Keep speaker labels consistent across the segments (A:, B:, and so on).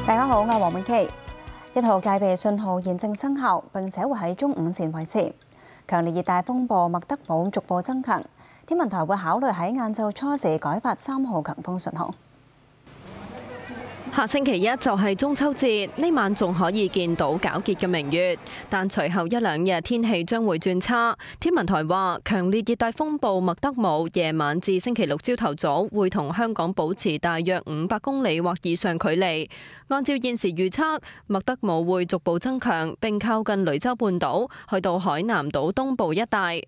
A: 大家好，我係黃永琪。1號戒備信號現正生效，並且會喺中午前維持。強烈熱帶風暴麥德姆逐步增強，天文台會考慮喺晏晝初時改發3號強風信號。
B: 下星期一就係中秋節，呢晚仲可以見到皎潔嘅明月，但隨後1、2日天氣將會轉差。天文台話，強烈熱帶風暴麥德姆夜晚至星期六朝頭早會同香港保持大約500公里或以上距離。按照現時預測，麥德姆會逐步增強並靠近雷州半島，去到海南島東部一帶。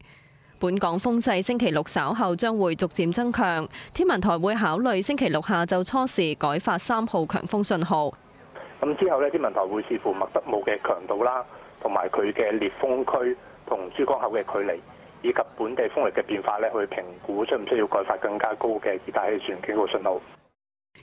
B: 本港風勢星期六稍後將會逐漸增強，天文台會考慮星期六下晝初時改發3號強風信號。
C: 咁之後咧，天文台會視乎麥德姆嘅強度啦，同埋佢嘅烈風區同珠江口嘅距離，以及本地風力嘅變化咧，去評估需唔需要改發更加高嘅熱帶氣旋警告信號。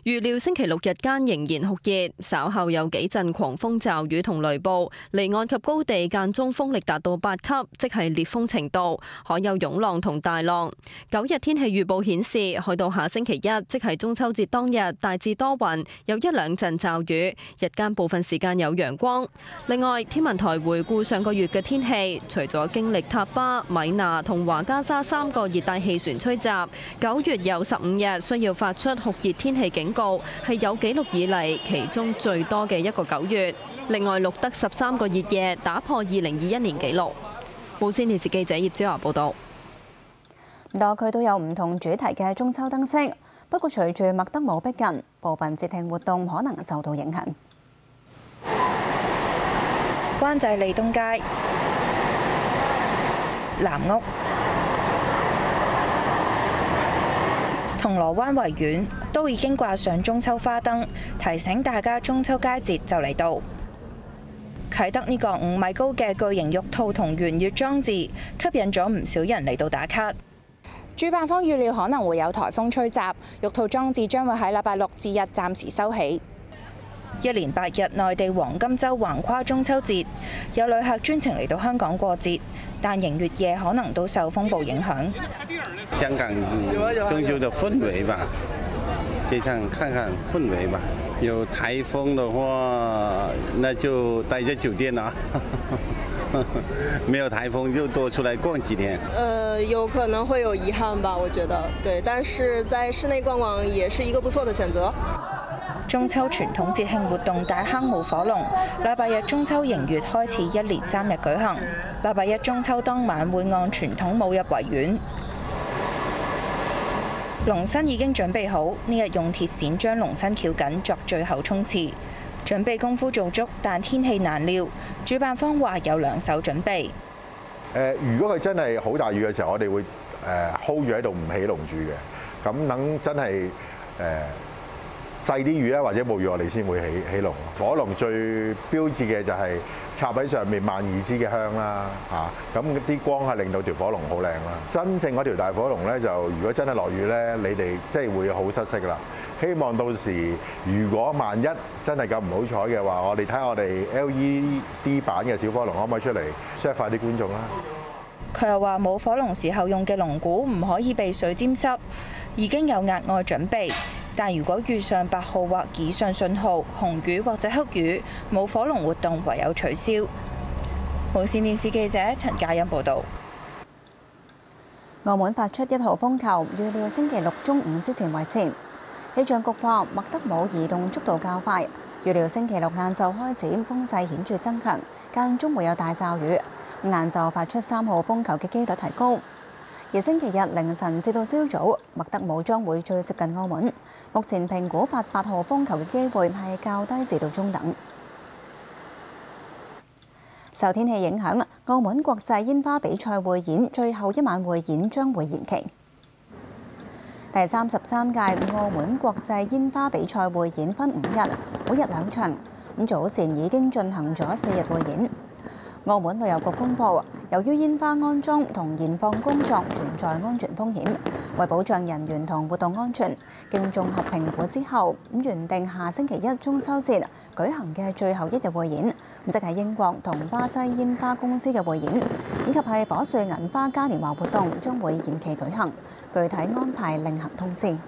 B: 預料星期六日間仍然酷熱，稍後有幾陣狂風驟雨同雷暴，離岸及高地間中風力達到8級，即係烈風程度，海有湧浪同大浪。9日天氣預報顯示，去到下星期一，即係中秋節當日，大致多雲，有1、2陣驟雨，日間部分時間有陽光。另外，天文台回顧上個月嘅天氣，除咗經歷塔巴、米娜同華加莎3個熱帶氣旋吹襲，9月有15日需要發出酷熱天氣警告，係有紀錄以嚟其中最多嘅一個9月。另外錄得13個熱夜，打破2021年紀錄。無線電視記者葉子華報道。
A: 多區都有唔同主題嘅中秋燈飾，不過隨住麥德姆逼近，部分節慶活動可能受到影響。
D: 灣仔利東街、藍屋、銅鑼灣維園都已經掛上中秋花燈，提醒大家中秋佳節就嚟到。啟德呢個5米高嘅巨型玉兔同圓月裝置，吸引咗唔少人嚟到打卡。主辦方預料可能會有颱風吹襲，玉兔裝置將會喺禮拜6至日暫時收起。1連8日內地黃金週橫跨中秋節，有旅客專程嚟到香港過節，但迎月夜可能都受風暴影響。
E: 香港中秋的氛圍吧，街上看看氛圍吧。有颱風的話，那就待在酒店啦。沒有颱風就多出來逛幾天。
F: 有可能會有遺憾吧，我覺得，對，但是在室內逛逛也是一個不錯的選擇。
D: 中秋傳統節慶活動大坑舞火龍，禮拜日中秋迎月開始1連3日舉行。禮拜一中秋當晚會按傳統舞入維園。龍身已經準備好，呢日用鐵線將龍身翹緊作最後衝刺。準備功夫做足，但天氣難料。主辦方話有2手準備。
G: 如果佢真係好大雨嘅時候，我哋會hold 住喺度唔起龍住嘅。咁等真係細啲雨咧，或者冇雨，我哋先會起龍。火龍最標誌嘅就係插喺上面12支嘅香啦，咁啲光係令到條火龍好靚啦。真正嗰條大火龍咧，就如果真係落雨咧，你哋即係會好失色啦。希望到時如果萬一真係咁唔好彩嘅話，我哋睇下我哋 LED 版嘅小火龍可唔可以出嚟 serve 快啲觀眾啦。
D: 佢又話舞火龍時候用嘅龍鼓唔可以被水沾濕，已經有額外準備。但如果遇上8號或以上信號、紅雨或者黑雨，舞火龍活動唯有取消。無線電視記者陳嘉欣報導。
A: 澳門發出1號風球，預料星期六中午之前維持。氣象局話，麥德姆移動速度較快，預料星期六晏晝開始風勢顯著增強，間中會有大驟雨。晏晝發出3號風球嘅機率提高。而星期日凌晨至到朝早，麥德姆將會最接近澳門。目前評估發8號風球嘅機會係較低至到中等。受天氣影響，澳門國際煙花比賽匯演最後一晚匯演將會延期。第33屆澳門國際煙花比賽匯演分5日，每日2場。早前已經進行咗4日匯演。澳門旅遊局公佈，由於煙花安裝同燃放工作存在安全風險，為保障人員同活動安全，經綜合評估之後，原定下星期一中秋節舉行嘅最後1日匯演，即係英國同巴西煙花公司嘅匯演，以及係火穗銀花嘉年華活動將會延期舉行，具體安排另行通知。